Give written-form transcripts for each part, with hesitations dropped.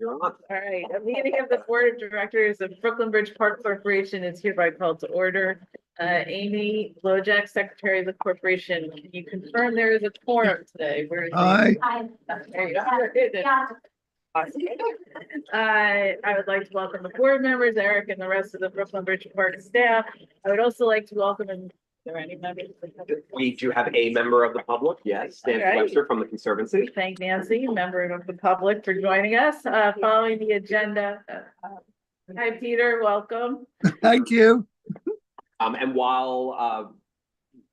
All right, a meeting of the Board of Directors of Brooklyn Bridge Park Corporation is hereby called to order. Amy Wojcik, Secretary of the Corporation, can you confirm there is a quorum today? Where is Aye. There you are. Awesome. I would like to welcome the board members, Eric and the rest of the Brooklyn Bridge Park staff. I would also like to welcome, are there any members? We do have a member of the public, yes, Nancy All right. Webster from the Conservancy. Thank Nancy, member of the public, for joining us. Following the agenda. Hi, Peter, welcome. Thank you. And while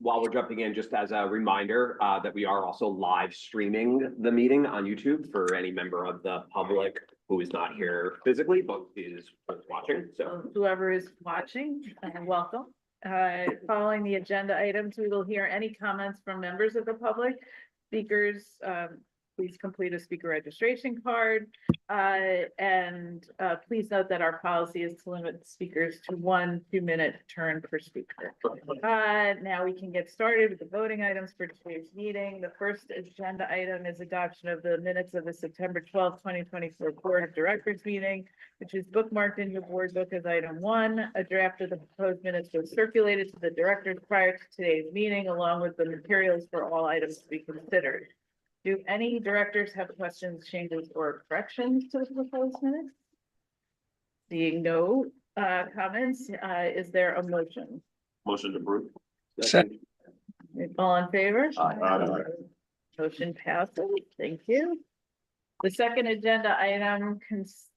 we're jumping in, just as a reminder, that we are also live streaming the meeting on YouTube for any member of the public who is not here physically, but is watching, so. Whoever is watching, welcome. Following the agenda items, we will hear any comments from members of the public. Speakers, please complete a speaker registration card. And please note that our policy is to limit speakers to 1 2-minute turn per speaker. Now we can get started with the voting items for today's meeting. The first agenda item is adoption of the minutes of the September 12th, 2024 Board of Directors meeting, which is bookmarked in your board book as item 1. A draft of the proposed minutes was circulated to the directors prior to today's meeting, along with the materials for all items to be considered. Do any directors have questions, changes, or corrections to the proposed minutes? Seeing no comments, is there a motion? Motion to approve. Second. All in favor? Aye. Motion passes. Thank you. The second agenda item consists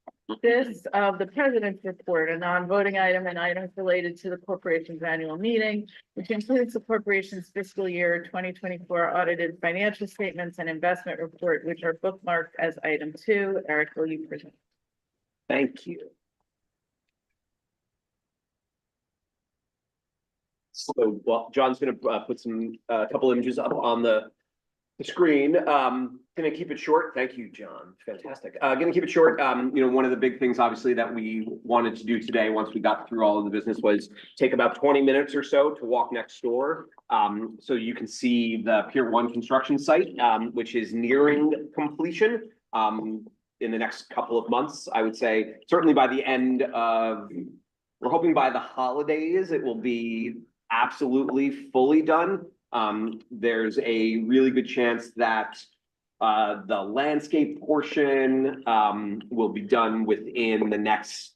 of the president's report, a non-voting item, and items related to the corporation's annual meeting, which includes the corporation's fiscal year 2024 audited financial statements and investment report, which are bookmarked as item 2. Eric, will you present? Thank you. So, well, John's gonna put a couple images up on the screen. Gonna keep it short. Thank you, John. Fantastic. Gonna keep it short. One of the big things, obviously, that we wanted to do today, once we got through all of the business, was take about 20 minutes or so to walk next door. So you can see the Pier 1 construction site, which is nearing completion in the next couple of months. I would say certainly by the end of, we're hoping by the holidays, it will be absolutely fully done. There's a really good chance that the landscape portion will be done within the next,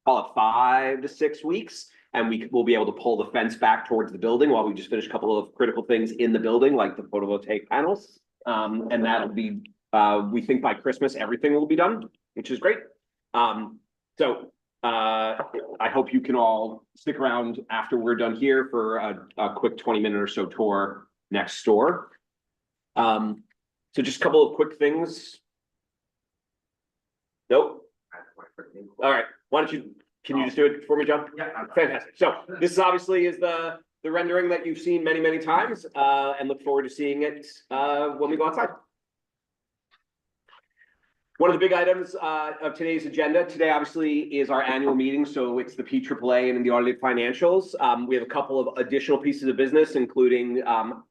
call it 5 to 6 weeks. And we will be able to pull the fence back towards the building while we just finish a couple of critical things in the building, like the photovoltaic panels. And that'll be, we think by Christmas, everything will be done, which is great. I hope you can all stick around after we're done here for a quick 20-minute or so tour next door. So just a couple of quick things. Nope. All right. Can you just do it for me, John? Yeah. Fantastic. So this is obviously the rendering that you've seen many, many times, and look forward to seeing it when we go outside. One of the big items of today's agenda today, obviously, is our annual meeting. So it's the PAAA and the audited financials. We have a couple of additional pieces of business, including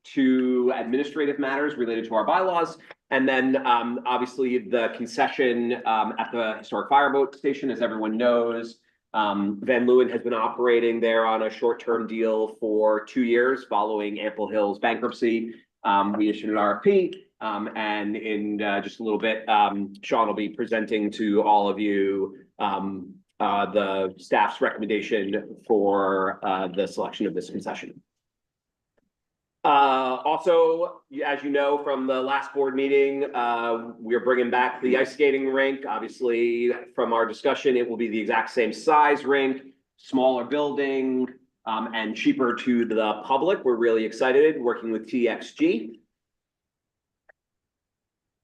2 administrative matters related to our bylaws. And then obviously the concession at the historic fireboat station, as everyone knows. Van Leeuwen has been operating there on a short-term deal for 2 years following Ample Hill's bankruptcy. We issued an RFP. And in just a little bit, Sean will be presenting to all of you the staff's recommendation for the selection of this concession. Also, as you know from the last board meeting, we're bringing back the ice skating rink. Obviously, from our discussion, it will be the exact same size rink, smaller building, and cheaper to the public. We're really excited working with TXG.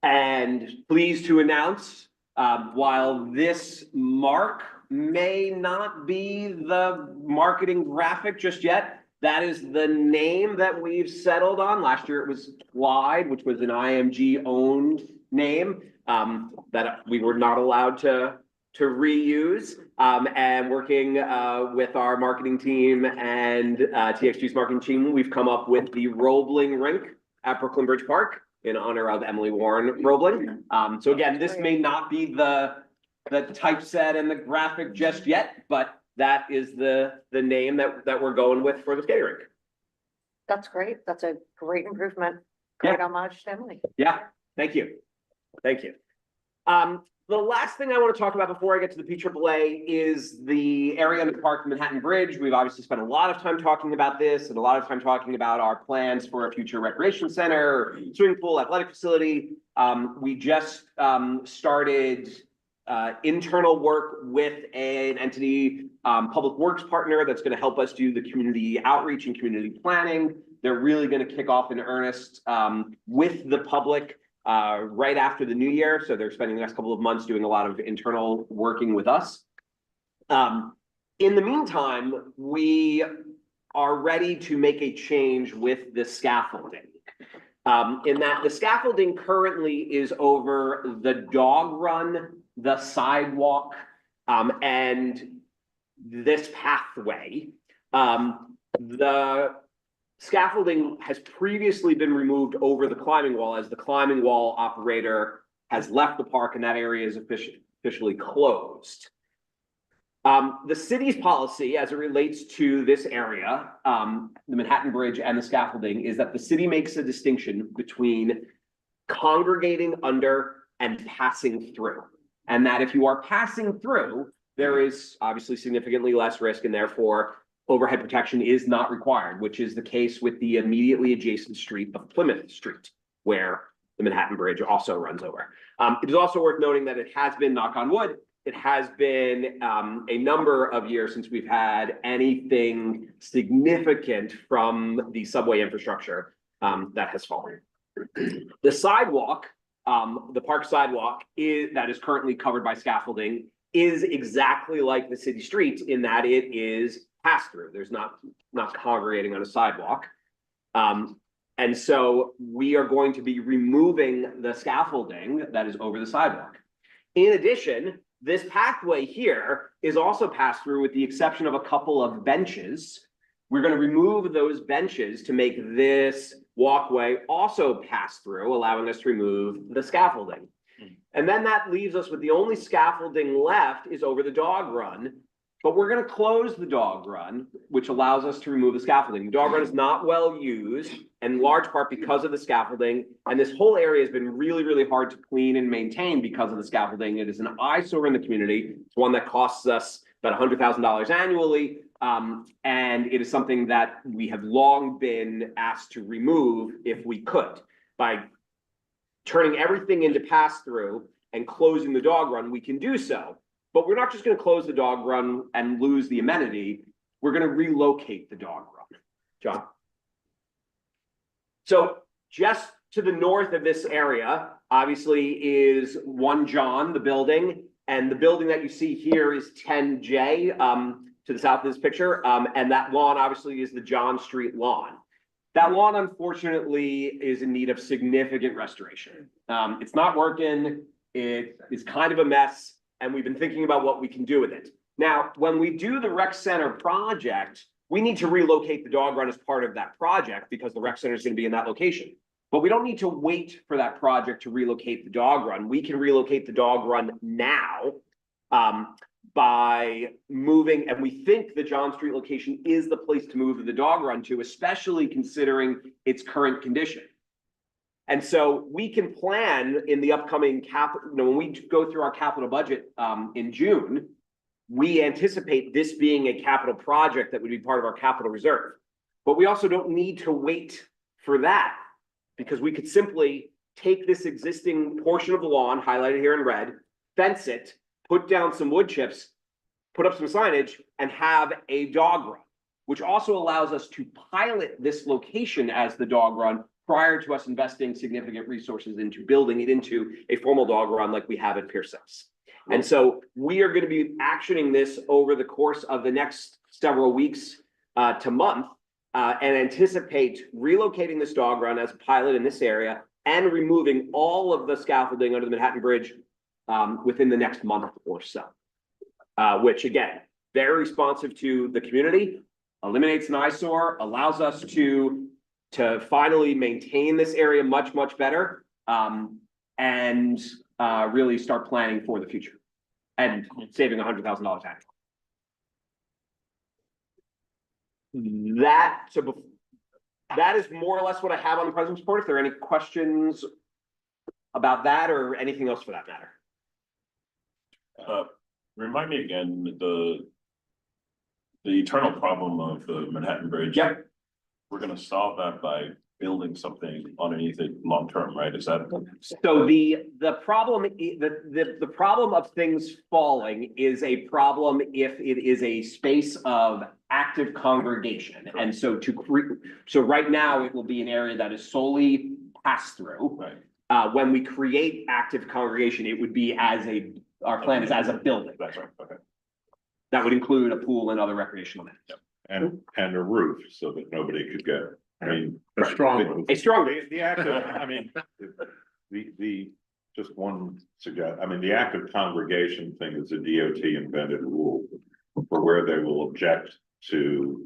And pleased to announce, while this mark may not be the marketing graphic just yet, that is the name that we've settled on. Last year it was Glide, which was an IMG owned name that we were not allowed to reuse. And working with our marketing team and TXG's marketing team, we've come up with the Roebling Rink at Brooklyn Bridge Park. in honor of Emily Warren Roebling. So again, this may not be the typeset and the graphic just yet, but that is the name that we're going with for the skating rink. That's great. That's a great improvement. Yeah. Great homage to Emily. Yeah, thank you. Thank you. The last thing I want to talk about before I get to the PAAA is the area under the park, Manhattan Bridge. We've obviously spent a lot of time talking about this and a lot of time talking about our plans for a future recreation center, swimming pool, athletic facility. We just started internal work with an entity, public works partner that's going to help us do the community outreach and community planning. They're really going to kick off in earnest with the public right after the new year. So they're spending the next couple of months doing a lot of internal working with us. In the meantime, we are ready to make a change with the scaffolding. In that the scaffolding currently is over the dog run, the sidewalk, and this pathway. The scaffolding has previously been removed over the climbing wall as the climbing wall operator has left the park and that area is officially closed. The city's policy as it relates to this area, the Manhattan Bridge and the scaffolding, is that the city makes a distinction between congregating under and passing through. And that if you are passing through, there is obviously significantly less risk and therefore overhead protection is not required, which is the case with the immediately adjacent street of Plymouth Street, where the Manhattan Bridge also runs over. It is also worth noting that it has been, knock on wood, it has been a number of years since we've had anything significant from the subway infrastructure that has fallen. The sidewalk, the park sidewalk that is currently covered by scaffolding is exactly like the city street in that it is pass-through. There's not congregating on a sidewalk. And so we are going to be removing the scaffolding that is over the sidewalk. In addition, this pathway here is also pass-through with the exception of a couple of benches. We're going to remove those benches to make this walkway also pass through, allowing us to remove the scaffolding. And then that leaves us with the only scaffolding left is over the dog run, but we're going to close the dog run, which allows us to remove the scaffolding. The dog run is not well used, in large part because of the scaffolding, and this whole area has been really, really hard to clean and maintain because of the scaffolding. It is an eyesore in the community. It's one that costs us about $100,000 annually, and it is something that we have long been asked to remove if we could. By turning everything into pass-through and closing the dog run, we can do so. But we're not just going to close the dog run and lose the amenity. We're going to relocate the dog run. John? So just to the north of this area, obviously, is 1 John, the building. And the building that you see here is 10J to the south of this picture. And that lawn, obviously, is the John Street lawn. That lawn, unfortunately, is in need of significant restoration. It's not working. It is kind of a mess. And we've been thinking about what we can do with it. Now, when we do the rec center project, we need to relocate the dog run as part of that project because the rec center is going to be in that location. But we don't need to wait for that project to relocate the dog run. We can relocate the dog run now by moving, and we think the John Street location is the place to move the dog run to, especially considering its current condition. And so we can plan in the upcoming when we go through our capital budget in June, we anticipate this being a capital project that would be part of our capital reserve. But we also don't need to wait for that because we could simply take this existing portion of the lawn, highlighted here in red, fence it, put down some wood chips, put up some signage, and have a dog run, which also allows us to pilot this location as the dog run prior to us investing significant resources into building it into a formal dog run like we have at Pier 6. And so we are going to be actioning this over the course of the next several weeks to month and anticipate relocating this dog run as a pilot in this area and removing all of the scaffolding under the Manhattan Bridge within the next month or so, which again, very responsive to the community, eliminates an eyesore, allows us to to finally maintain this area much, much better, and really start planning for the future and saving $100,000 annually. That is more or less what I have on the president's report. If there are any questions about that or anything else for that matter. Remind me again, the eternal problem of the Manhattan Bridge. Yep. We're gonna solve that by building something underneath it long term, right? Is that? So the problem, the problem of things falling is a problem if it is a space of active congregation. And so so right now it will be an area that is solely pass through. Right. When we create active congregation, it would be our plan is as a building. That's right, okay. That would include a pool and other recreational amenities. And a roof so that nobody could get, I mean. A strong roof. A strong, The active, I mean, just one I mean, the active congregation thing is a DOT invented rule for where they will object to,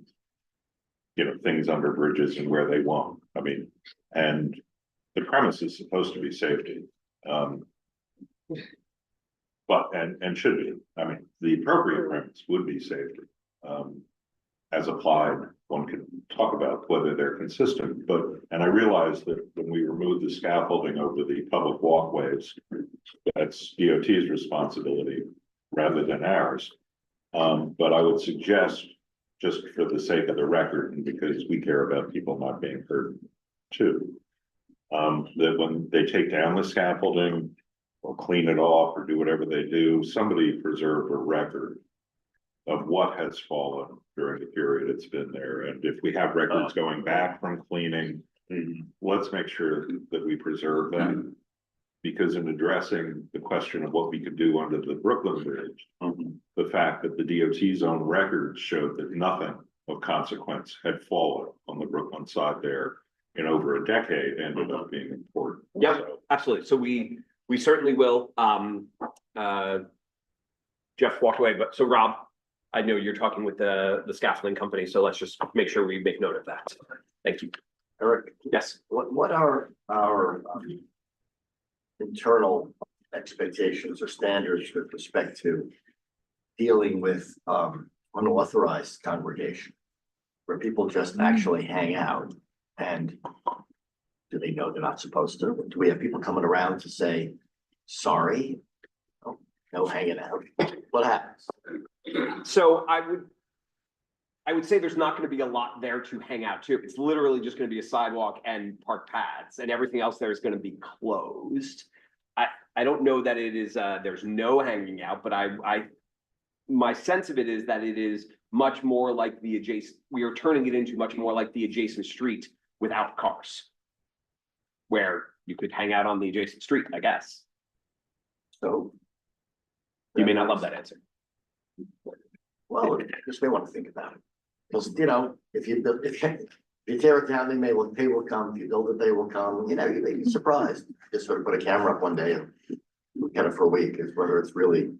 things under bridges and where they won't. I mean, and the premise is supposed to be safety. But, and should be, I mean, the appropriate premise would be safety. As applied, one can talk about whether they're consistent, and I realize that when we remove the scaffolding over the public walkways, that's DOT's responsibility rather than ours. But I would suggest, just for the sake of the record, and because we care about people not being hurt too, that when they take down the scaffolding or clean it off or do whatever they do, somebody preserve a record of what has fallen during the period it's been there. And if we have records going back from cleaning, let's make sure that we preserve them. Because in addressing the question of what we could do under the Brooklyn Bridge, the fact that the DOT's own records showed that nothing of consequence had fallen on the Brooklyn side there in over a decade ended up being important. Yep. So, absolutely. So we certainly will. Jeff walked away, but so Rob, I know you're talking with the scaffolding company, so let's just make sure we make note of that. Thank you. Eric, Yes. what are our internal expectations or standards with respect to dealing with unauthorized congregation? Where people just actually hang out, and do they know they're not supposed to? Do we have people coming around to say, sorry, no hanging out? What happens? So I would say there's not going to be a lot there to hang out to. It's literally just going to be a sidewalk and park paths, and everything else there is going to be closed. I don't know that it is, there's no hanging out, but my sense of it is that it is much more like we are turning it into much more like the adjacent street without cars. Where you could hang out on the adjacent street, I guess. So. You may not love that answer. Well, just may want to think about it. Because, if you tear it down, they will come. If you build it, they will come. You may be surprised. Just sort of put a camera up one day and look at it for a week, is whether it's really,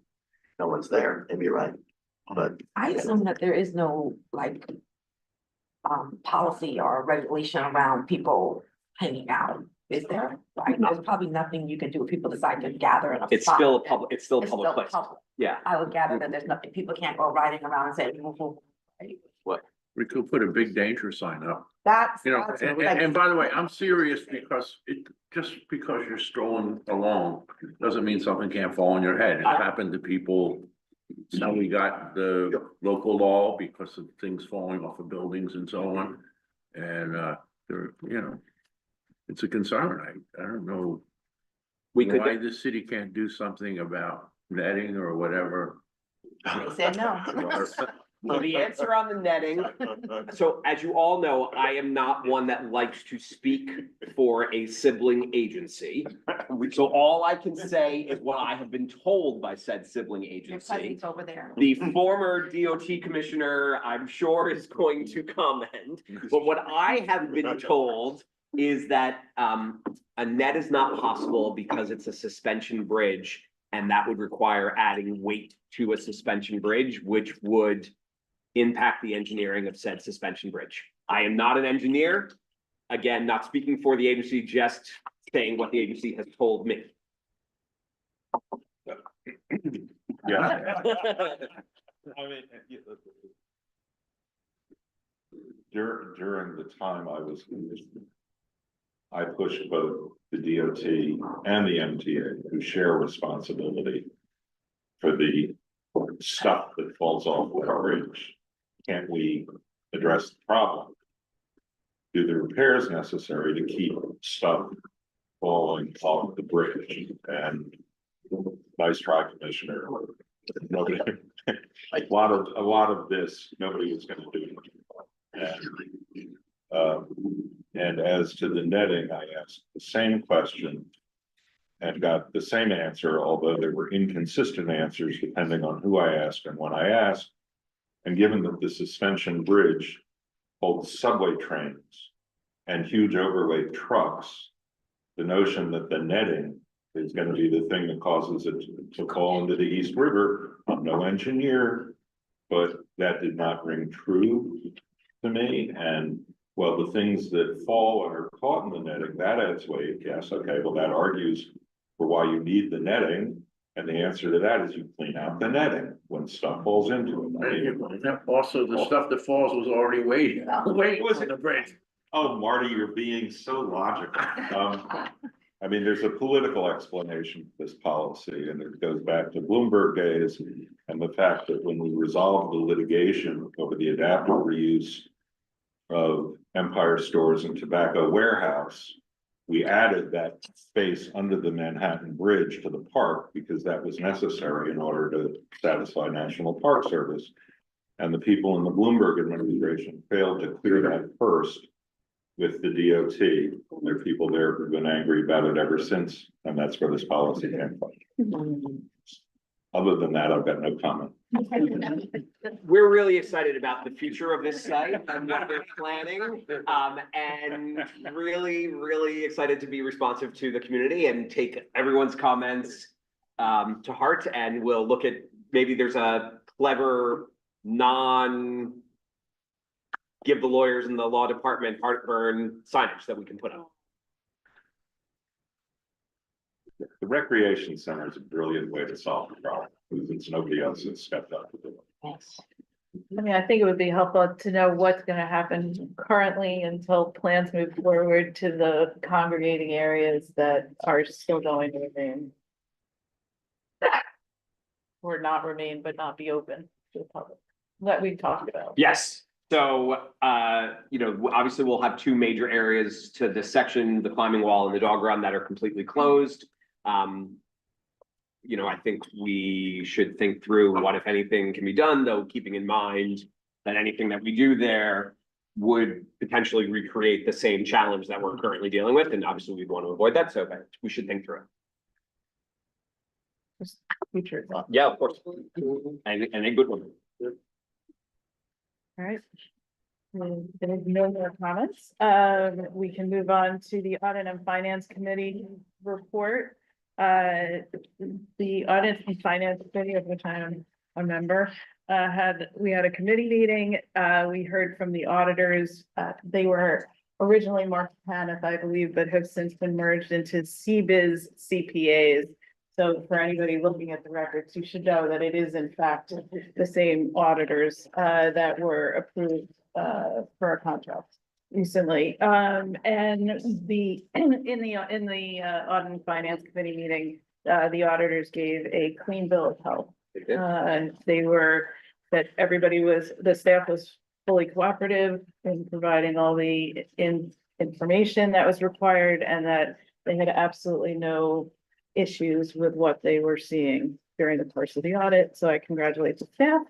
no one's there. Maybe you're right. But I assume that there is no policy or regulation around people hanging out, is there? Right, there's probably nothing you can do if people decide to gather in a. It's spot. still a public, it's still a It's public still place. public. Yeah. I would gather that there's nothing, people can't go riding around and say, right? We could put a big danger sign up, That's. and, and by the way, I'm serious because just because you're strolling along doesn't mean something can't fall on your head. It happened to people. So we got the local law because of things falling off of buildings and so on. And, it's a concern. I don't know We could, why the city can't do something about netting or whatever. They said no. so the answer on the netting. So as you all know, I am not one that likes to speak for a sibling agency. So all I can say is what I have been told by said sibling Your agency. cousin's over there. The former DOT commissioner, I'm sure, is going to comment, but what I have been told is that a net is not possible because it's a suspension bridge, and that would require adding weight to a suspension bridge, which would impact the engineering of said suspension bridge. I am not an engineer. Again, not speaking for the agency, just saying what the agency has told me. Yeah. I mean, during the time I was commissioner, I pushed both the DOT and the MTA who share responsibility for the stuff that falls off the bridge. Can't we address the problem? Do the repairs necessary to keep stuff falling off the bridge? And nice try, Commissioner. Nobody, a lot of this, nobody was gonna do. And as to the netting, I asked the same question and got the same answer, although there were inconsistent answers depending on who I asked and when I asked. And given that the suspension bridge holds subway trains and huge overweight trucks, the notion that the netting is going to be the thing that causes it to fall into the East River, I'm no engineer, but that did not ring true to me. And well, the things that fall and are caught in the netting, that adds weight. Yes, okay, well, that argues for why you need the netting. And the answer to that is you clean out the netting when stuff falls into it. I mean, Also, the stuff that falls was already waiting on the bridge. oh, Marty, you're being so logical. I mean, there's a political explanation for this policy, and it goes back to Bloomberg days and the fact that when we resolved the litigation over the adaptive reuse of Empire Stores and Tobacco Warehouse, we added that space under the Manhattan Bridge to the park because that was necessary in order to satisfy National Park Service. And the people in the Bloomberg administration failed to clear that first with the DOT. There are people there who've been angry about it ever since, and that's where this policy came from. Other than that, I've got no comment. We're really excited about the future of this site and what they're planning. And really, really excited to be responsive to the community and take everyone's comments to heart. And we'll look at, maybe there's a clever give the lawyers in the law department heartburn signage that we can put up. The recreation center is a brilliant way to solve the problem, because it's nobody else that's stepped up to do it. I mean, I think it would be helpful to know what's gonna happen currently until plans move forward to the congregating areas that are still going to remain. Or not remain, but not be open to the public, that we talked about. Yes. So, obviously we'll have two major areas to this section, the climbing wall and the dog run, that are completely closed. I think we should think through what, if anything, can be done, though, keeping in mind that anything that we do there would potentially recreate the same challenge that we're currently dealing with. And obviously we'd want to avoid that. So we should think through it. Just future thought. Yeah, of course. And a good one. All right. There's no more comments. We can move on to the Audit and Finance Committee report. The Audit and Finance Committee, of which I am a member, we had a committee meeting. We heard from the auditors. They were originally Mark Hanif, I believe, but have since been merged into CBIZ CPAs. So for anybody looking at the records, you should know that it is in fact the same auditors that were approved for a contract recently. And in the Audit and Finance Committee meeting, the auditors gave a clean bill of health. And that the staff was fully cooperative in providing all the information that was required, and that they had absolutely no issues with what they were seeing during the course of the audit. So I congratulate the staff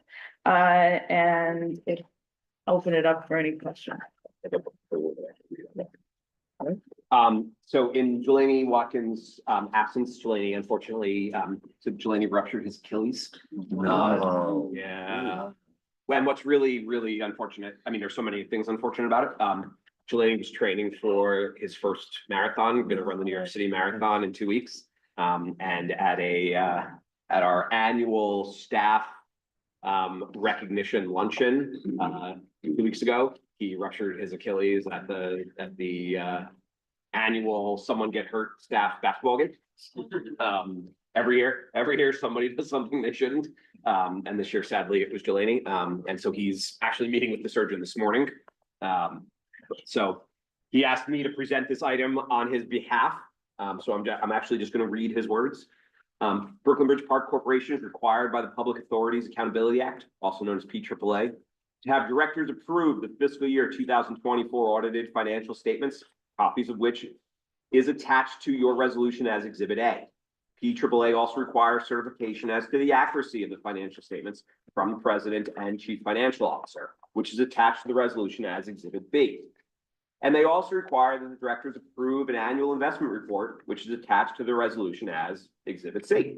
and open it up for any questions. So in Jelani Watkins' absence, Jelani unfortunately, Jelani ruptured his Achilles. No. Yeah. And what's really, really unfortunate, I mean, there's so many things unfortunate about it. Jelani was training for his first marathon, gonna run the New York City Marathon in 2 weeks. And at our annual staff recognition luncheon 2 weeks ago, He ruptured his Achilles at the annual someone get hurt staff basketball game. Every year somebody does something they shouldn't. And this year, sadly, it was Delaney. And so he's actually meeting with the surgeon this morning. So he asked me to present this item on his behalf. So I'm actually just going to read his words. Brooklyn Bridge Park Corporation is required by the Public Authorities Accountability Act, also known as PAAA, to have directors approve the fiscal year 2024 audited financial statements, copies of which is attached to your resolution as Exhibit A. PAAA also requires certification as to the accuracy of the financial statements from the President and Chief Financial Officer, which is attached to the resolution as Exhibit B. And they also require that the directors approve an annual investment report, which is attached to the resolution as Exhibit C.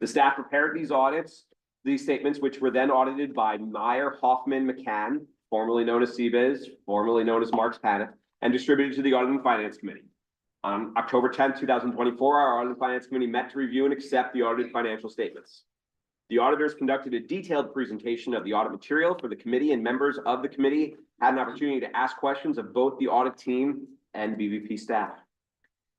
The staff prepared these statements, which were then audited by Meyer Hoffman McCann, formerly known as CBIZ, formerly known as Marks Paneth, and distributed to the Audit and Finance Committee. On October 10th, 2024, our Audit and Finance Committee met to review and accept the audited financial statements. The auditors conducted a detailed presentation of the audit material for the committee, and members of the committee had an opportunity to ask questions of both the audit team and BVP staff.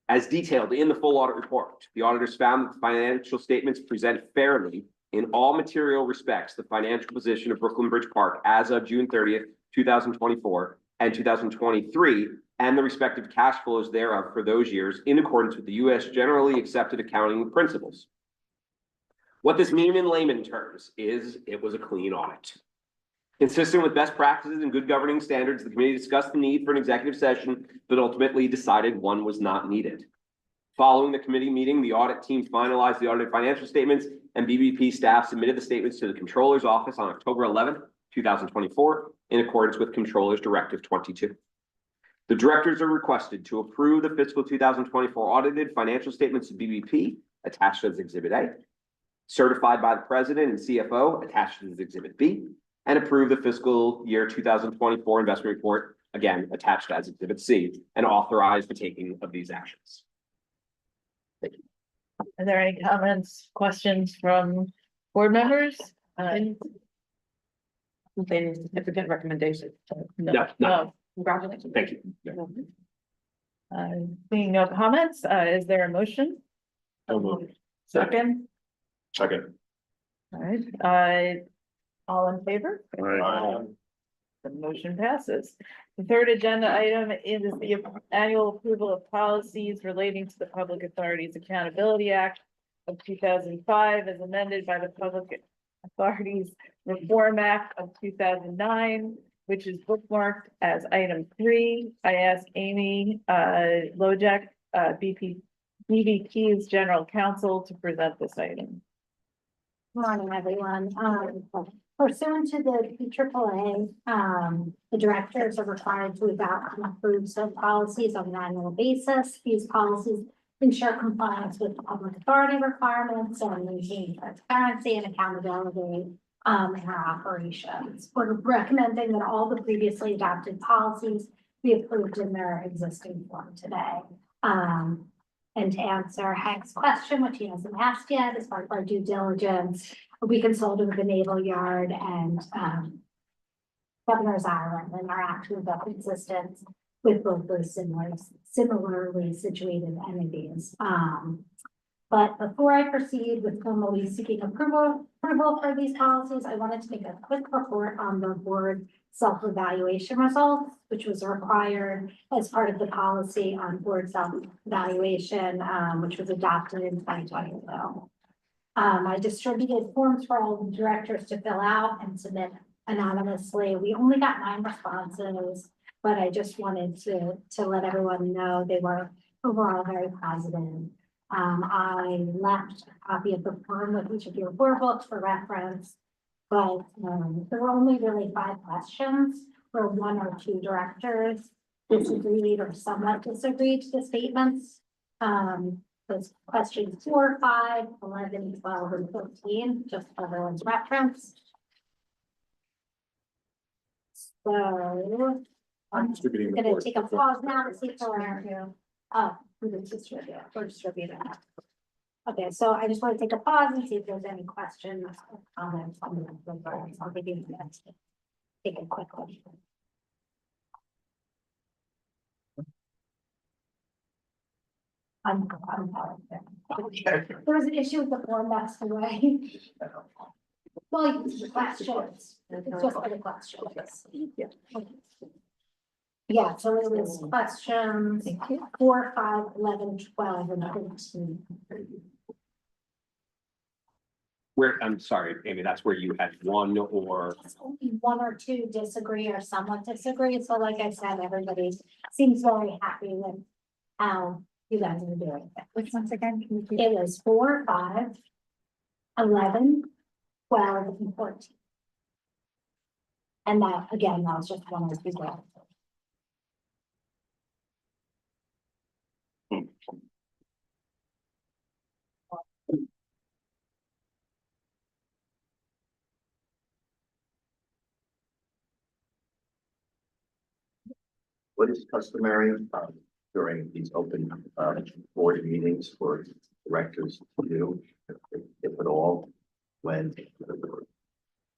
As detailed in the full audit report, the auditors found that the financial statements present fairly in all material respects the financial position of Brooklyn Bridge Park as of June 30th, 2024 and 2023, and the respective cash flows thereof for those years in accordance with the U.S. generally accepted accounting principles. What this means in layman terms is it was a clean audit. Consistent with best practices and good governing standards, the committee discussed the need for an executive session, but ultimately decided one was not needed. Following the committee meeting, the audit team finalized the audited financial statements, and BVP staff submitted the statements to the Controller's Office on October 11th, 2024, in accordance with Controller's Directive 22. The directors are requested to approve the fiscal 2024 audited financial statements of BVP attached as Exhibit A, certified by the President and CFO attached as Exhibit B, and approve the fiscal year 2024 investment report, again, attached as Exhibit C, and authorize the taking of these actions. Are there any comments, questions from board members? Significant recommendation. No. Congratulations. Thank you. Seeing no comments, is there a motion? Second? Second. All right, all in favor? Aye. The motion passes. The third agenda item is the annual approval of policies relating to the Public Authorities Accountability Act of 2005 as amended by the Public Authorities Reform Act of 2009, which is bookmarked as item 3. I ask Amy Lojek, BVP's General Counsel, to present this item. Morning, everyone. Pursuant to the PAAA, the directors are required to adopt and approve such policies on an annual basis. These policies ensure compliance with public authority requirements and maintain transparency and accountability in our operations. We're recommending that all the previously adopted policies be approved in their existing form today. And to answer Hank's question, which he hasn't asked yet, as part of our due diligence, we consulted with the Naval Yard and Governor's Island, and our actions are consistent with both those similarly situated entities. But before I proceed with formally seeking approval for these policies, I wanted to make a quick report on the board self-evaluation results, which was required as part of the policy on board self-evaluation, which was adopted in 2022. I distributed forms for all the directors to fill out and submit anonymously. We only got 9 responses, but I just wanted to let everyone know they were overall very positive. I left a copy of the form with each of your board books for reference, but there were only really 5 questions where 1 or 2 directors disagreed or somewhat disagreed to the statements. Those questions 4, 5, 11, 12, and 13, just for everyone's reference. So I'm gonna take a pause now to see if there are we're distributing. Okay, so I just want to take a pause and see if there's any questions or comments on the. I'll give you a minute to take a quick question. I'm there was an issue with the form that's away. Well, it's the questions, it's just for the questions. Yeah, so it was questions 4, 5, 11, 12, and 13. Where, I'm sorry, Amy, that's where you had one or, It's only 1 or 2 disagree or somewhat disagree, so like I said, everybody seems very happy with how you guys are doing. Which ones again? Can you repeat? It was 4, 5, 11, 12, and 14. And that, again, that was just 1 or 2. What is customary during these open board meetings for directors to do, if at all, when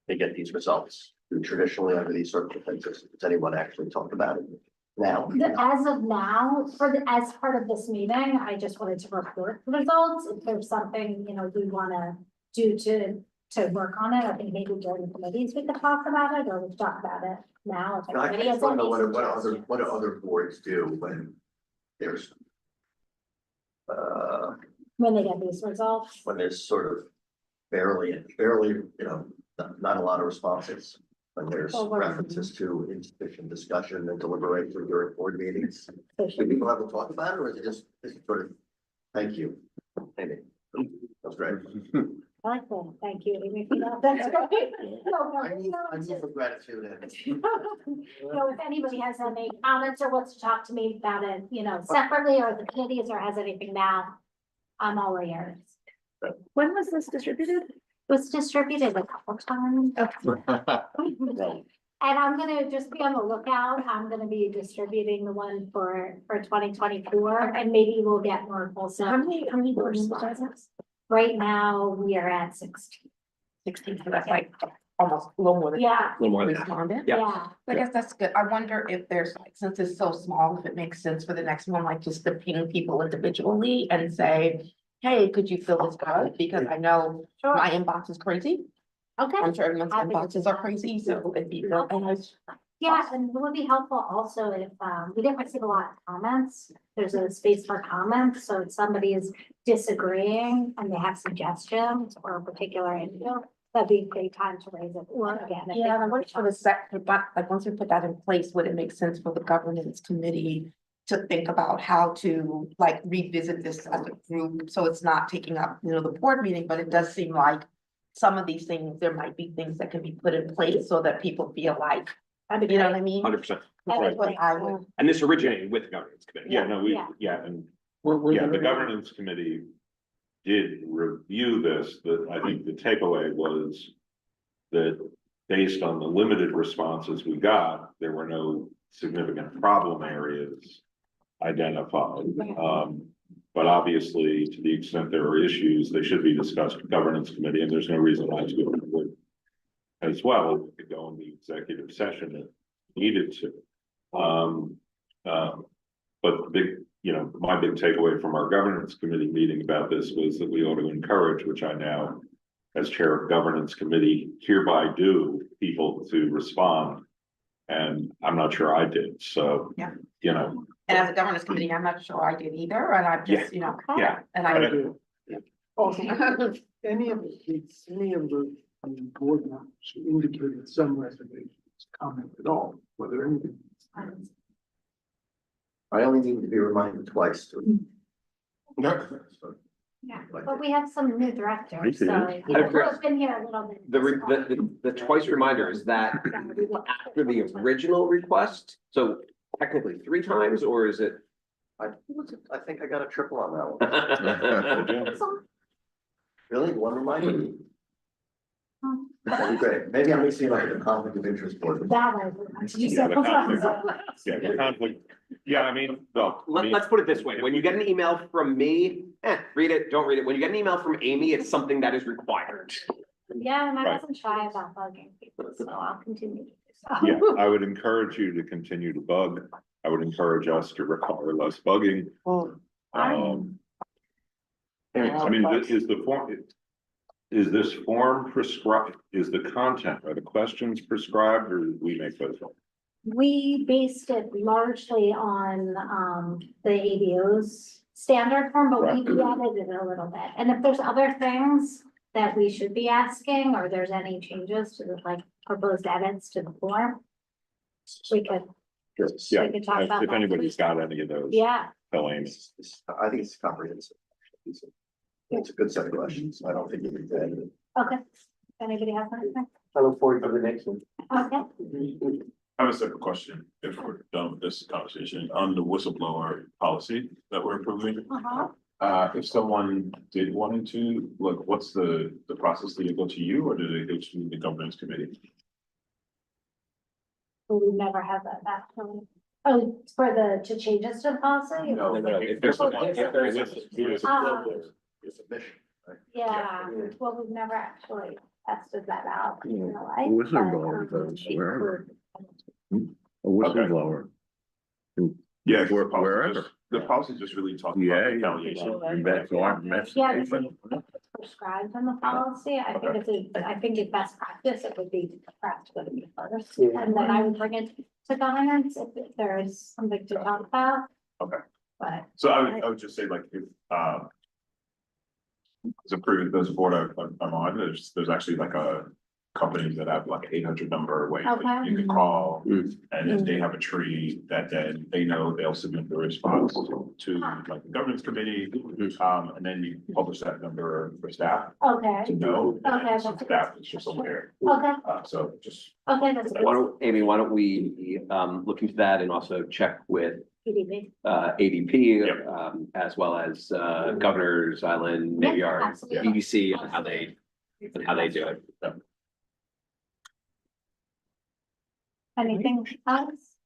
they get these results? Do traditionally under these circumstances, does anyone actually talk about it now? As of now, as part of this meeting, I just wanted to report the results. If there's something, we wanna do to work on it, I think maybe during the committees we could talk about it, or we could talk about it now. If I anybody has just want to any know suggestions. what do other boards do when there's When they get these results. when there's sort of barely, not a lot of responses. When there's Well, what- references to insufficient discussion and deliberation during board meetings. So Do should- people have to talk about it, or is it just sort of, thank you? Amy, that's great. I like that. Thank you, Amy, for that. That's great. No, I need no, for gratitude and. if anybody has any comments or wants to talk to me about it, separately or the committees or has anything now, I'm all ears. When was this distributed? It was distributed a couple times. And I'm gonna just be on the lookout. I'm gonna be distributing the one for 2024 and maybe we'll get more wholesome. How many boards does this? Right now, we are at 16. 16, so that's like almost a little more than. Yeah, a little more than that. Responded. Yeah. yeah. I guess that's good. I wonder if there's, like, since it's so small, if it makes sense for the next one, like just to ping people individually and say, hey, could you fill this out? Because I know Sure. my inbox is crazy. Okay. I'm sure everyone's Happy to do inboxes are that. crazy, so it'd be real nice. Yeah, and it would be helpful also if, we didn't receive a lot of comments. There's a space for comments, so if somebody is disagreeing and they have suggestions or a particular issue, that'd be a great time to raise it. Again. if Yeah, and I they- wonder for the but like, once we put that in place, would it make sense for the governance committee to think about how to like revisit this as a group, so it's not taking up, the board meeting, but it does seem like some of these things, there might be things that can be put in place so that people feel like, That'd be you know great. what I mean? 100%. That'd be What great. I would, And this originated with the governance committee. Yeah, no, we, Yeah. yeah, and yeah, the governance committee did review this, that I think the takeaway was that based on the limited responses we got, there were no significant problem areas identified. But obviously, to the extent there are issues, they should be discussed with governance committee, and there's no reason not to go forward as well. We could go in the executive session if needed to. But the big, my big takeaway from our governance committee meeting about this was that we ought to encourage, which I now, as chair of governance committee, hereby do, people to respond. And I'm not sure I did, so. Yeah. And as a governance committee, I'm not sure I did either, and I'm just, yeah. and I. Also, any of the board members who indicated some reservations, comment at all, whether anything. I only need to be reminded twice to. Yeah, but we have some new directors, so I who agree. have been here a little bit. The twice reminder is that after the original request, so technically 3 times, or is it? I think I got a triple on that one. So, Really? One reminder? Hmm. That'd be great. Maybe I'm mixing like a conflict of interest board. that was. you Yeah, said- the conflict. Yeah, the conflict, yeah, I mean, well. Let's put it this way, when you get an email from me, read it, don't read it. When you get an email from Amy, it's something that is required. Yeah, and I Right. wasn't shy about bugging people, so I'll continue to do so. Yeah, I would encourage you to continue to bug. I would encourage us to require less bugging. I mean, is the form, is this form prescribed, is the content, are the questions prescribed, or do we make those up? We based it largely on, the ADO's standard form, but we added it a little bit. And if there's other things that we should be asking, or there's any changes to the, like, proposed edits to the form, we could, Yeah, we could talk about if that. anybody's got any of those, Yeah, tell Amy. I think it's comprehensive. It's a good set of questions. I don't think you need to edit it. okay. Anybody have anything? I look forward to the next one. Okay. I have a separate question, if we're done with this conversation, on the whistleblower policy that we're approving. If someone did wanted to, look, what's the process? Do they go to you or do they go to the governance committee? We never have that, actually. Oh, for to change this to the policy? No, if there's Your submission, right? Yeah, well, we've never actually tested that out. in real life, Whistleblower but, goes it wherever. could- A whistleblower. Yeah, 'cause Where- the policy wherever. just- the policy just really talks about Yeah, retaliation. you bet, so I'm Yeah, investigating. it's prescribed in the policy. I think I think it's best practice, it would be perhaps to go to me first. And then I would bring it to governance if there's something to talk about. Okay. But, So I would just say like, if, it's approved, there's a board I'm on, there's actually like a companies that have like an 800 number where you can call. And if they have a tree that then they know they'll submit the response to like the governance committee. And then you publish that number for staff okay, to know. Okay, and so that's a staff is just aware, okay, so just. okay, that's Why good. don't, Amy, why don't we, look into that and also check with, PDB. ADP, Yep. as well as, Governor's Island, Navy Yeah, Yard, absolutely. EDC, on how they do it. Anything else?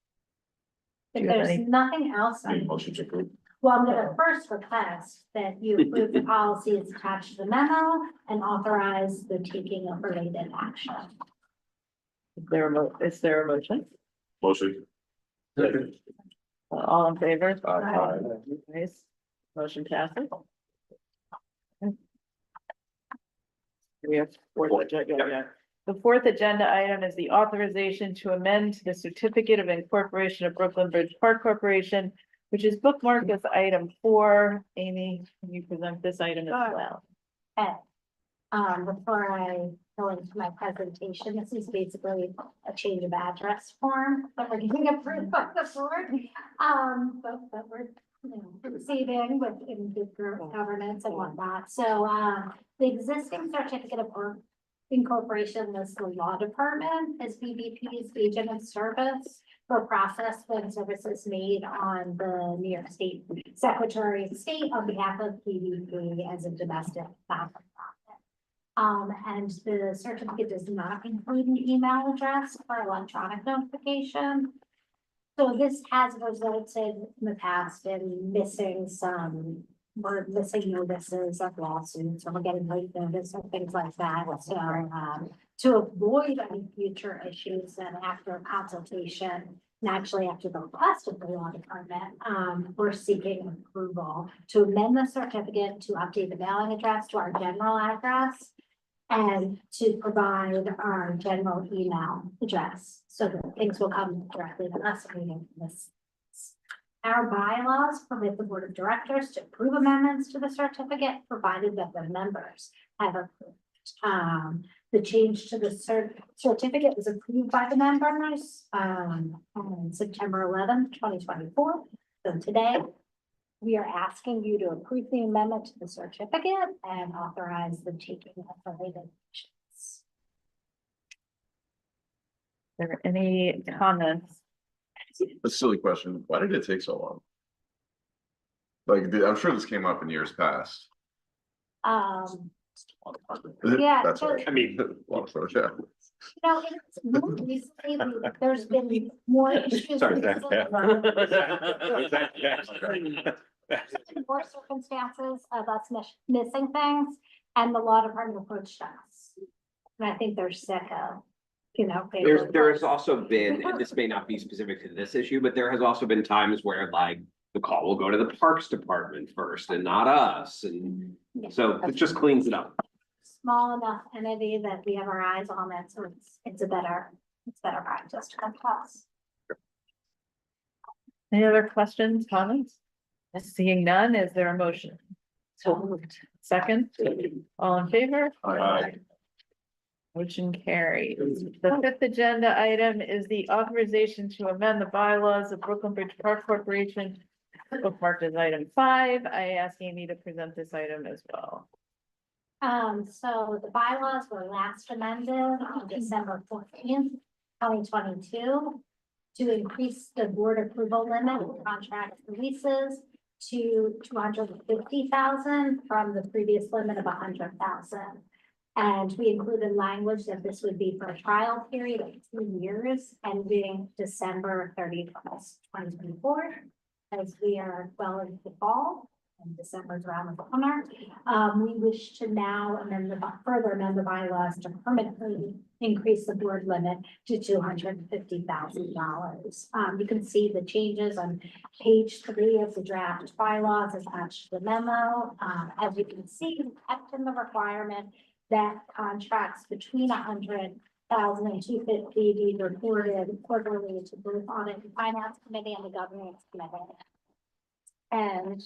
Do If you have there's any- nothing else, Need a motion to approve. well, I'm gonna first request that you approve the policy as attached to the memo and authorize the taking of related action. Is there a motion? Motion. All in favor? Aye. Nice. Motion passes. We have fourth agenda, yeah. The fourth agenda item is the authorization to amend the certificate of incorporation of Brooklyn Bridge Park Corporation, which is bookmarked as item 4. Amy, can you present this item as well? Okay. Before I go into my presentation, this is basically a change of address form that we're getting approved by the board. But we're, proceeding with in good governance and whatnot. So, the existing certificate of incorporation lists the law department as BBP's agent of service for process when services made on the New York State Secretary of State on behalf of BBP as a domestic nonprofit. And the certificate does not include an email address for electronic notification. So this has resulted in the past in we're missing notices of lawsuits, or we're getting late notice or things like that. So, to avoid any future issues and after consultation, and actually after the request of the law department, we're seeking approval to amend the certificate to update the mailing address to our general address and to provide our general email address so that things will come directly to us. Our bylaws permit the board of directors to approve amendments to the certificate, provided that the members have approved. The change to the certificate was approved by the members on September 11th, 2024. So today, we are asking you to approve the amendment to the certificate and authorize the taking of related actions. Are there any comments? A silly question. Why did it take so long? Like, I'm sure this came up in years past. Yeah, That's so- right. I mean, long story, yeah. It's more recently, there's been more issues. Sorry, recently. yeah. More circumstances of us missing things, and the law department approached us. And I think they're sick of, There has also been, and this may not be specific to this issue, but there has also been times where like the call will go to the Parks Department first and not us, and Yeah. so it just cleans it up. Small enough entity that we have our eyes on it, so it's better practice to come to us. Any other questions, comments? Seeing none, is there a motion? So moved. Second, all in favor? Aye. Motion carries. The fifth agenda item is the authorization to amend the bylaws of Brooklyn Bridge Park Corporation. Bookmarked as item 5. I ask Amy to present this item as well. So the bylaws were last amended on December 14th, 2022. To increase the board approval limit for contract releases to 250,000 from the previous limit of 100,000. And we included language that this would be for a trial period of 2 years, ending December 31st, 2024. As we are well into the fall and December's around the corner, we wish to now further amend the bylaws to permanently increase the board limit to $250,000. You can see the changes on page 3 of the draft bylaws attached to the memo. As you can see, we kept in the requirement that contracts between 100,000 and 250 be reported quarterly to both audit and finance committee and the governance committee. And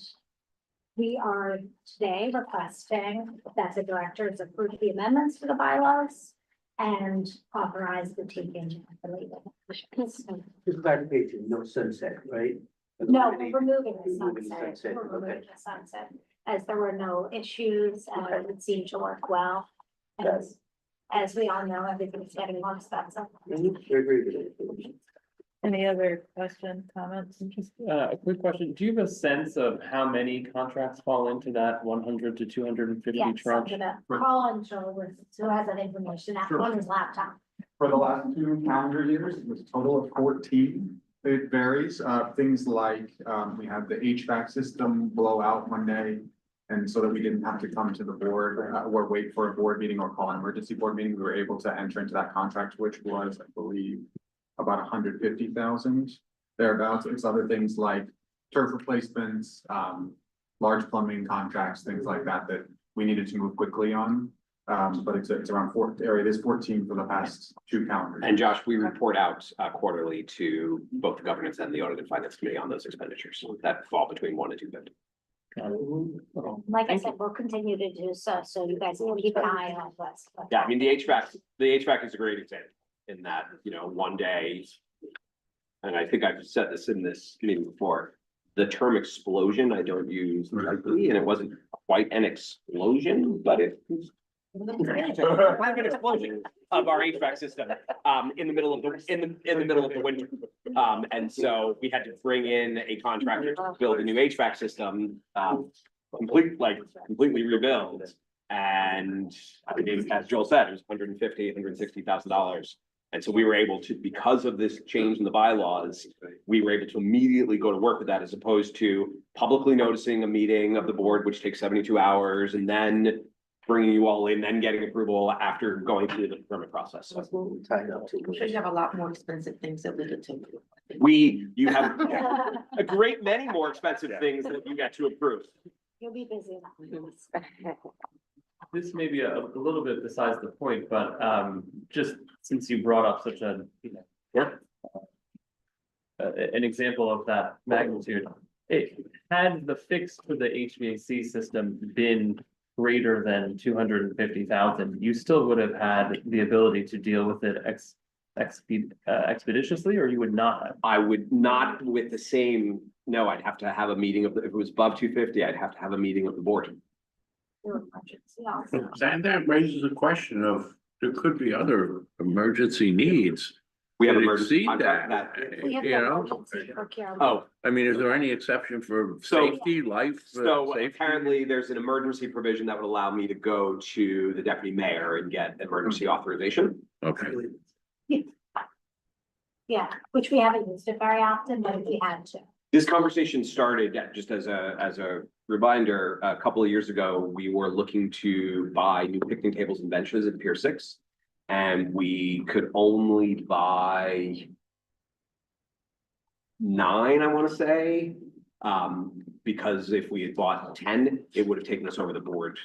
we are today requesting that the directors approve the amendments to the bylaws and authorize the taking of related. This clarification, no sunset, right? No, we're removing the Removing the sunset. sunset, We're removing okay. the sunset, as there were no issues and it would seem to work well. And as we all know, everything's getting more expensive. Very good. Any other questions, comments? Just a quick question. Do you have a sense of how many contracts fall into that 100 to 250 Yes, I'm tranche? gonna call on Joe who has that information on his laptop. For the last 2 calendar years, it was a total of 14. It varies, things like, we had the HVAC system blow out one day. And so that we didn't have to come to the board, or wait for a board meeting or call an emergency board meeting, we were able to enter into that contract, which was, I believe, about 150,000 thereabouts. It's other things like turf replacements, large plumbing contracts, things like that, that we needed to move quickly on. But it's around 14 for the past 2 calendar years. And Josh, we report out quarterly to both the governance and the audit and finance committee on those expenditures that fall between 1 and 250. Like I said, we'll continue to do so, so you guys will keep an eye on this. Yeah, I mean, the HVAC is a great example in that, one day. And I think I've said this in this meeting before, the term explosion, I don't use lightly, and it wasn't quite an explosion, but it was like an explosion of our HVAC system, in the middle of the winter. And so we had to bring in a contractor to build a new HVAC system, completely rebuild. And I mean, as Joel said, it was $160,000. And so we were able to, because of this change in the bylaws, we were able to immediately go to work with that, as opposed to publicly noticing a meeting of the board, which takes 72 hours, and then bringing you all in, then getting approval after going through the permit process. So I'm sure you have a lot more expensive things that we could take. you have a great many more expensive things that you get to approve. You'll be busy. This may be a little bit besides the point, but just since you brought up such an example of that magnitude, had the fix for the HVAC system been greater than 250,000, you still would have had the ability to deal with it expeditiously, or you would not have? I would not with the same, no, I'd have to have a meeting if it was above 250, I'd have to have a meeting of the board. And that raises a question of, there could be other emergency needs. We have that emergency exceed contract that, We have you know? emergency procurement. Oh, I mean, is there any exception for So- safety, life? so safety? apparently there's an emergency provision that would allow me to go to the deputy mayor and get emergency authorization. Okay. Yeah, which we haven't used it very often, but if we had to. This conversation started, just as a reminder, a couple of years ago, we were looking to buy new picnic tables and benches at Pier 6. And we could only buy 9, I want to say. Because if we had bought 10, it would have taken us over the board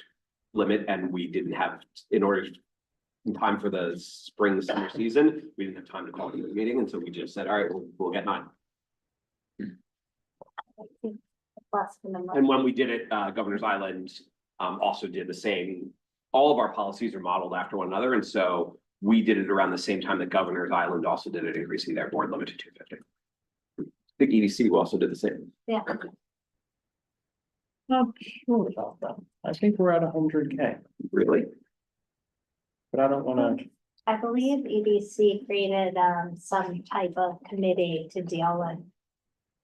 limit and we didn't have, in order in time for the spring summer season, we didn't have time to call the meeting. And so we just said, all right, we'll get 9. Less than a month. And when we did it, Governor's Island also did the same. All of our policies are modeled after one another, and so we did it around the same time that Governor's Island also did it, increasing their board limit to 250. I think EDC also did the same. Yeah. Not sure about that. I think we're at 100K, Really? but I don't wanna, I believe EDC created some type of committee to deal with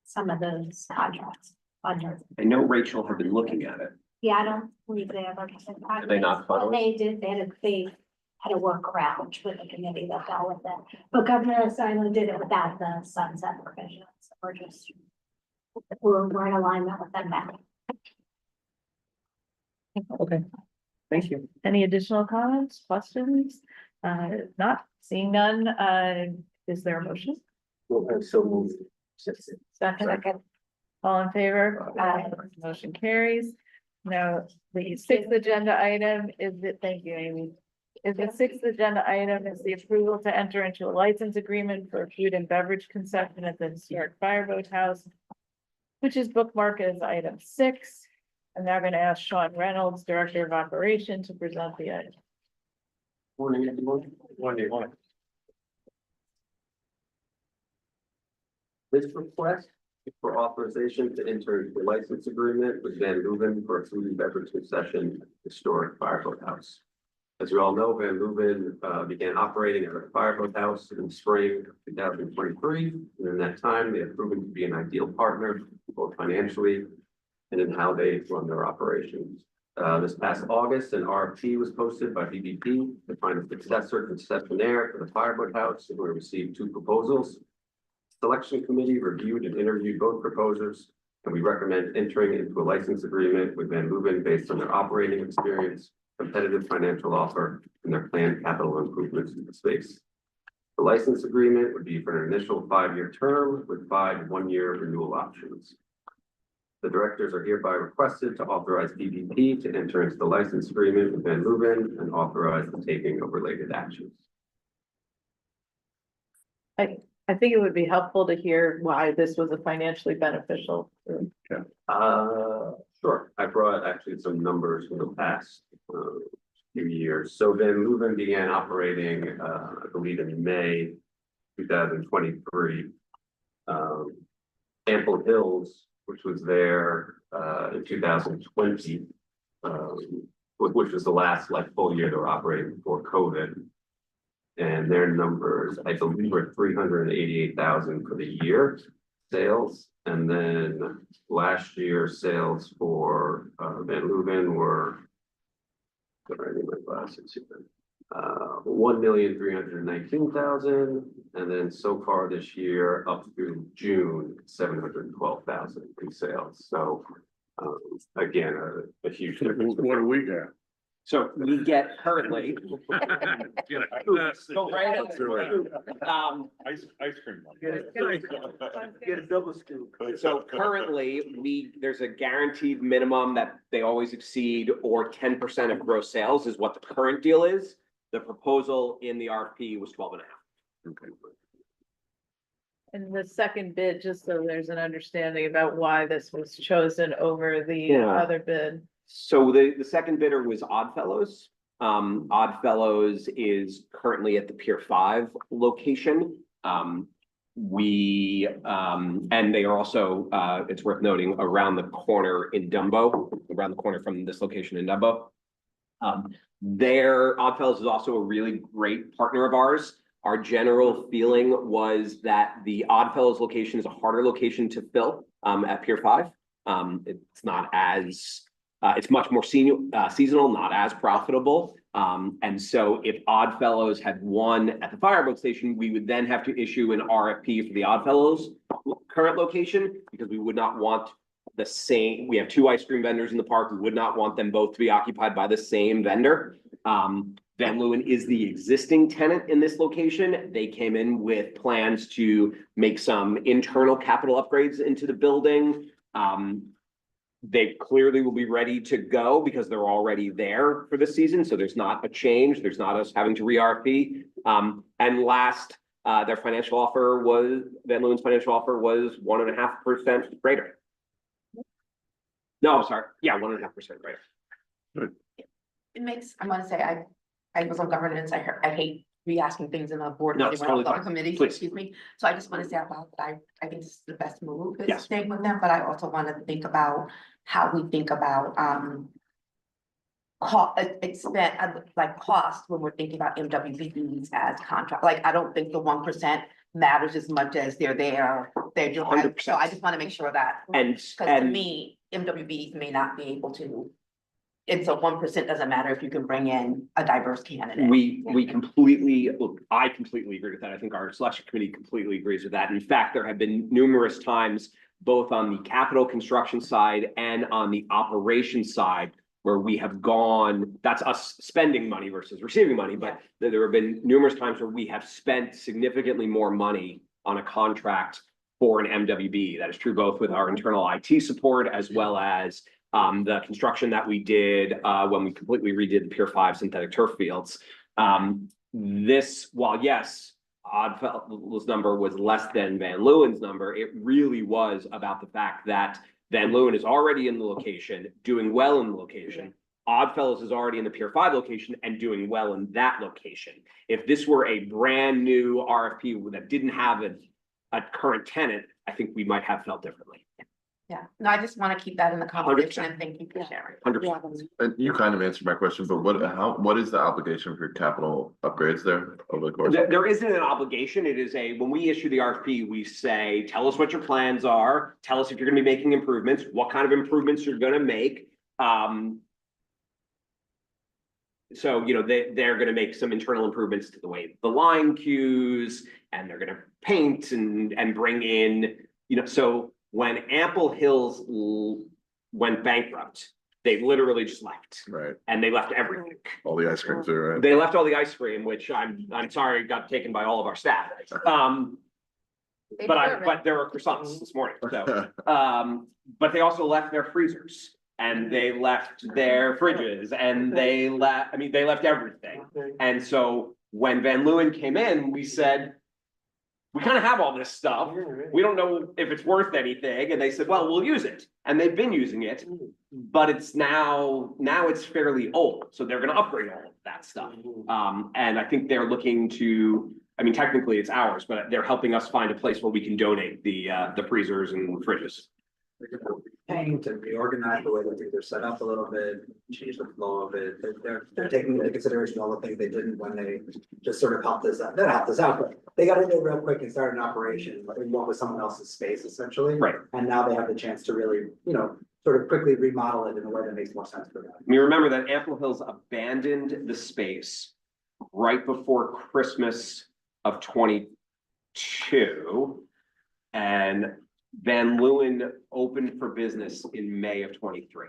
some of those contracts under. I know Rachel had been looking at it. Yeah, I don't believe they ever. Did they not But follow it? they did, they had a workaround with the committee that dealt with it. But Governor's Island did it without the sunset provisions. We're in alignment with them now. okay, thank you. Any additional comments, questions? Not seeing none, is there a motion? So moved. Second. All in favor? Aye. Motion carries. Now, the sixth agenda item is the, thank you, Amy. Is the sixth agenda item is the approval to enter into a license agreement for food and beverage concession at the historic Fireboat House, which is bookmarked as item 6. I'm now going to ask Sean Reynolds, Director of Operation, to present the item. Morning, everyone. Morning. This request is for authorization to enter into a license agreement with Van Leuven for a food and beverage concession at the historic Fireboat House. As you all know, Van Leuven began operating at a Fireboat House in spring of 2023. And in that time, they have proven to be an ideal partner, both financially and in how they run their operations. This past August, an RFP was posted by BBP to find a successor concessionaire for the Fireboat House, and we received 2 proposals. Selection committee reviewed and interviewed both proposers, and we recommend entering into a license agreement with Van Leuven based on their operating experience, competitive financial offer, and their planned capital improvements in the space. The license agreement would be for an initial 5-year term with 5 one-year renewal options. The directors are hereby requested to authorize BBP to enter into the license agreement with Van Leuven and authorize the taking of related actions. I think it would be helpful to hear why this was a financially beneficial. Sure. I brought actually some numbers from the past few years. So Van Leuven began operating, I believe in May 2023. Ample Hills, which was there in 2020, which was the last full year they were operating before COVID. And their numbers, I believe, were 388,000 for the year sales. And then last year sales for Van Leuven were 1,319,000, and then so far this year up through June, 712,000 in sales. So again, a huge difference. What do we got? So we get currently. Go right ahead. Ice cream. Get a double scoop. So currently, there's a guaranteed minimum that they always exceed, or 10% of gross sales is what the current deal is. The proposal in the RFP was 12.5. Okay. And the second bid, just so there's an understanding about why this was chosen over the Yeah. other bid. So the second bidder was Oddfellows. Oddfellows is currently at the Pier 5 location. And they are also, it's worth noting, around the corner in Dumbo, around the corner from this location in Dumbo. Oddfellows is also a really great partner of ours. Our general feeling was that the Oddfellows location is a harder location to fill at Pier 5. It's not as it's much more seasonal, not as profitable. And so if Oddfellows had won at the Fireboat Station, we would then have to issue an RFP for the Oddfellows current location, because we would not want the same. We have 2 ice cream vendors in the park. We would not want them both to be occupied by the same vendor. Van Leuven is the existing tenant in this location. They came in with plans to make some internal capital upgrades into the building, They clearly will be ready to go because they're already there for the season, so there's not a change, there's not us having to re-RFP. And last, their financial offer was, Van Leeuwen's financial offer was 1.5% greater. No, I'm sorry, yeah, 1.5% greater. It makes, I wanna say, I was on governance, I hate re-asking things in a board No, meeting it's or totally other fine. committees, Please. excuse me. So I just wanna say out loud that I think this is the best move, is Yes. staying with them, but I also wanna think about how we think about, like cost when we're thinking about MWBs as contract, like, I don't think the 1% matters as much as they're there, they're doing, 100%. so I just wanna make sure that. And, Cause to and me, MWBs may not be able to. And so 1% doesn't matter if you can bring in a diverse candidate. we completely, look, I completely agree with that. I think our selection committee completely agrees with that. In fact, there have been numerous times, both on the capital construction side and on the operations side, where we have gone, that's us spending money versus receiving money, but there have been numerous times where we have spent significantly more money on a contract for an MWB. That is true both with our internal IT support as well as the construction that we did when we completely redid the Pier 5 synthetic turf fields. This, while yes, Oddfellow's number was less than Van Leeuwen's number, it really was about the fact that Van Leeuwen is already in the location, doing well in the location. Oddfellows is already in the Pier 5 location and doing well in that location. If this were a brand new RFP that didn't have a current tenant, I think we might have felt differently. Yeah, no, I just wanna keep that in the conversation and thank you for sharing. 100%. And you kind of answered my question, but what is the obligation for capital upgrades there over the course? There isn't an obligation. It is when we issue the RFP, we say, tell us what your plans are. Tell us if you're gonna be making improvements, what kind of improvements you're gonna make. So, you know, they're gonna make some internal improvements to the way the line cues, and they're gonna paint and bring in, you know, so when Ample Hills went bankrupt, they literally just left. Right, And they left everything. all the ice cream too, right? They left all the ice cream, which I'm sorry, got taken by all of our staff. But there were croissants this morning, so. But they also left their freezers and they left their fridges and they left everything. And so when Van Leeuwen came in, we said, we kind of have all this stuff. We don't know if it's worth anything. And they said, well, we'll use it. And they've been using it, but it's now it's fairly old. So they're gonna upgrade all of that stuff. And I think they're looking to, I mean, technically it's ours, but they're helping us find a place where we can donate the freezers and fridges. Paying to reorganize the way that they're set up a little bit, change the flow of it. They're taking into consideration all the things they didn't when they just sort of helped us out. Not helped us out, but they got in there real quick and started an operation in what was someone else's space essentially. Right. And now they have the chance to really, you know, sort of quickly remodel it in a way that makes more sense for them. You remember that Ample Hills abandoned the space right before Christmas of 22. And Van Leeuwen opened for business in May of 23.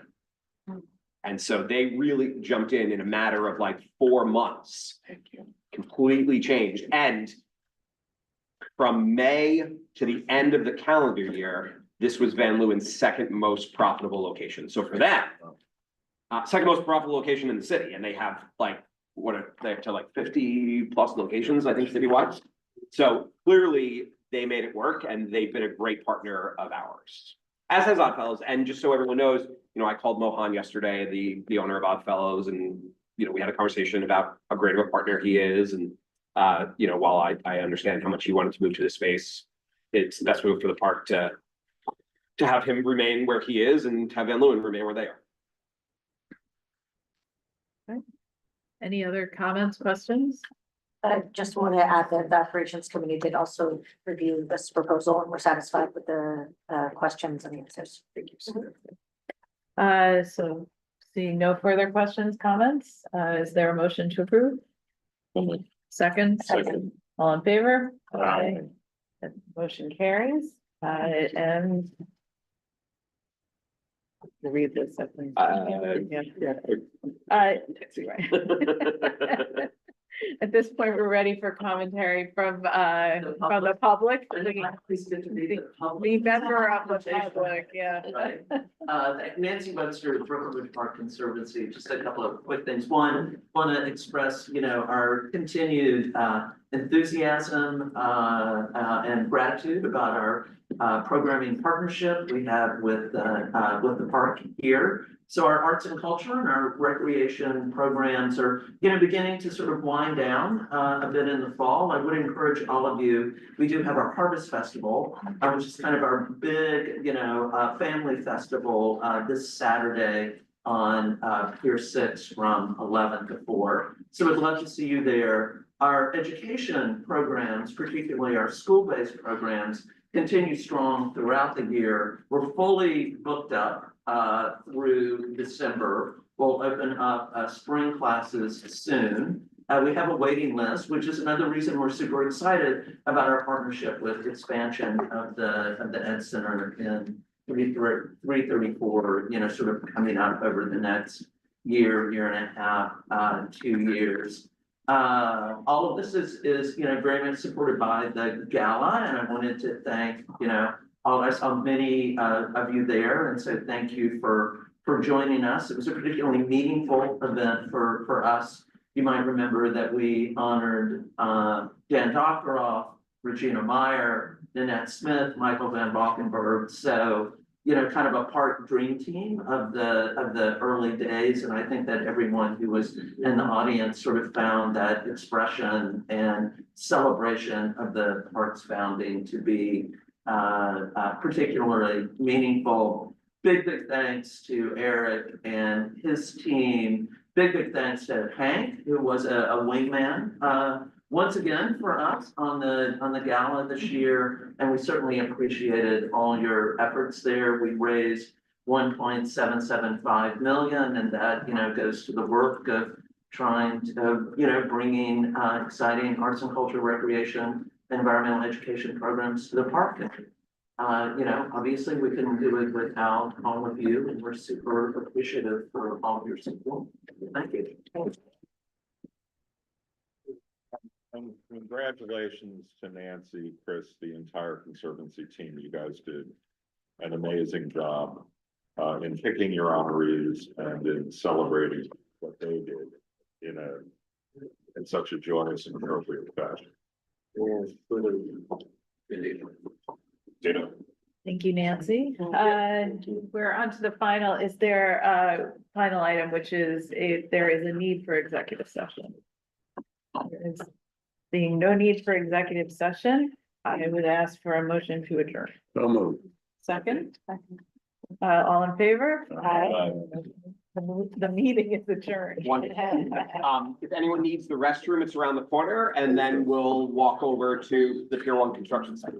And so they really jumped in a matter of like 4 months. Completely changed. And from May to the end of the calendar year, this was Van Leeuwen's second most profitable location. So for them, second most profitable location in the city. And they have like, they have to like 50 plus locations, I think, citywide. So clearly they made it work and they've been a great partner of ours, as has Oddfellows. And just so everyone knows, you know, I called Mohan yesterday, the owner of Oddfellows, and, you know, we had a conversation about how great of a partner he is. And, you know, while I understand how much he wanted to move to this space, it's the best move for the park to have him remain where he is and have Van Leeuwen remain where they are. Okay. Any other comments, questions? I just want to add that the operations committee did also review this proposal and were satisfied with the questions and answers. So seeing no further questions, comments, is there a motion to approve? Second? All in favor? Aye. That motion carries, and read this, I think. Yeah. Right. At this point, we're ready for commentary from the public. Please get to meet the The public. member of the public, yeah. Right. Nancy Webster, Brooklyn Park Conservancy, just a couple of quick things. One, want to express, our continued enthusiasm and gratitude about our programming partnership we have with the park here. So our arts and culture and our recreation programs are, beginning to sort of wind down a bit in the fall. I would encourage all of you, we do have our Harvest Festival, which is kind of our big, family festival this Saturday on Pier 6 from 11 to 4. So I'd love to see you there. Our education programs, particularly our school-based programs, continue strong throughout the year. We're fully booked up through December. We'll open up spring classes soon. We have a waiting list, which is another reason we're super excited about our partnership with expansion of the Ed Center in 334, sort of coming out over the next year and a half, 2 years. All of this is very much supported by the gala, and I wanted to thank, I saw many of you there, and so thank you for joining us. It was a particularly meaningful event for us. You might remember that we honored Dan Doctoroff, Regina Meyer, Nanette Smith, Michael Van Valkenburg. So, kind of a part dream team of the early days. And I think that everyone who was in the audience sort of found that expression and celebration of the park's founding to be particularly meaningful. Big thanks to Eric and his team. Big thanks to Hank, who was a wingman once again for us on the gala this year, and we certainly appreciated all your efforts there. We raised 1.775 million, and that goes to the work of trying to bringing exciting arts and culture, recreation, and environmental education programs to the park. Obviously we couldn't do it without all of you, and we're super appreciative for all of your support. Thank you. And congratulations to Nancy, Chris, the entire Conservancy team. You guys did an amazing job in picking your honorees and in celebrating what they did in such a joyous and appropriate fashion. Ditto. Thank you, Nancy. We're on to the final. Is there a final item, which is if there is a need for executive session? There is being no need for executive session, I would ask for a motion to adjourn. So moved. Second? All in favor? Aye. The meeting is adjourned. Wonderful. If anyone needs the restroom, it's around the corner, and then we'll walk over to the Pier 1 construction site.